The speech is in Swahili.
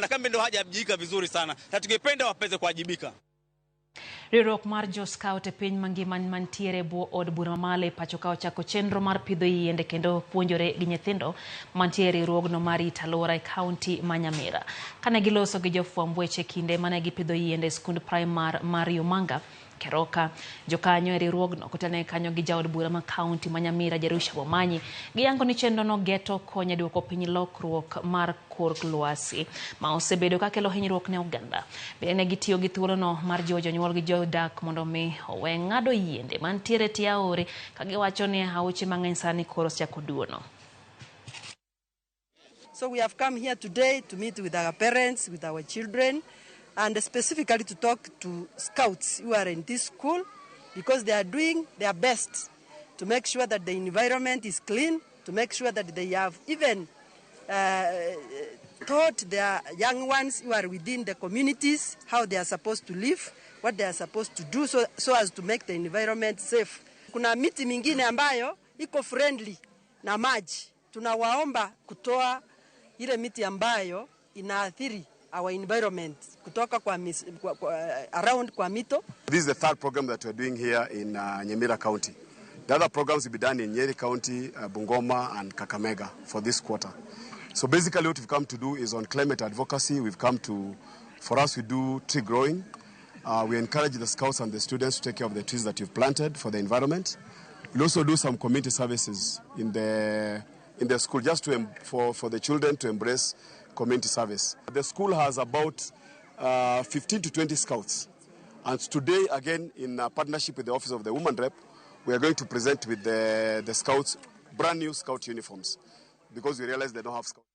tunaona kama ndio hajajibika vizuri sana, na tungependa wapeze kuwajibika. Riwruok mar jo scout e piny mangima mantiere buo od bura mamalo pachoka ochako chenro mar pidho yiende kendo puonjore gi nyithindo mantiere riwruogno mar rito alwora e kaunti ma Nyamira. Kane giloso gi jofwamb weche kinde mane gipidho yiende e skund primar mar Umanga Keroka, jokanyo e riwruogno kotene kanyo gi jaod bura ma kaunti ma Nyamira Jerusha Bomanyi giyango ni chenro no geto konyo duoko piny lokruok mar kor lwasi ma osebedo ka kelo hinyruok ne oganda. Bende ne gitiyo gi thuolono mar jiwo jonyuol gi jodak mondo mi owe ng'ado yiende mantiere tie aore ka giwacho ni aoche mang'eny sani koro osechako duono. So we have come here today to meet with our parents, with our children, and specifically to talk to scouts who are in this school, because they are doing their best to make sure that the environment is clean, to make sure that they have even taught their young ones who are within the communities how they are supposed to live, what they are supposed to do so as to make the environment safe. Kuna miti mingine ambayo iko friendly na maji. Tunawaomba kutoa ile miti ambayo inaathiri our environment kutoka around kwa mito. This is the third program that we're doing here in Nyamira County. The other programs will be done in Nyeri County, Bungoma and Kakamega for this quarter. So basically what we've come to do is on climate advocacy. We've come to, for us we do tree growing. We encourage the scouts and the students to take care of the trees that you've planted for the environment. We also do some community services in the school just for the children to embrace community service. The school has about 15 to 20 scouts, and today again in partnership with the Office of the Woman Rep, we are going to present with the scouts brand new scout uniforms because we realize they don't have scouts.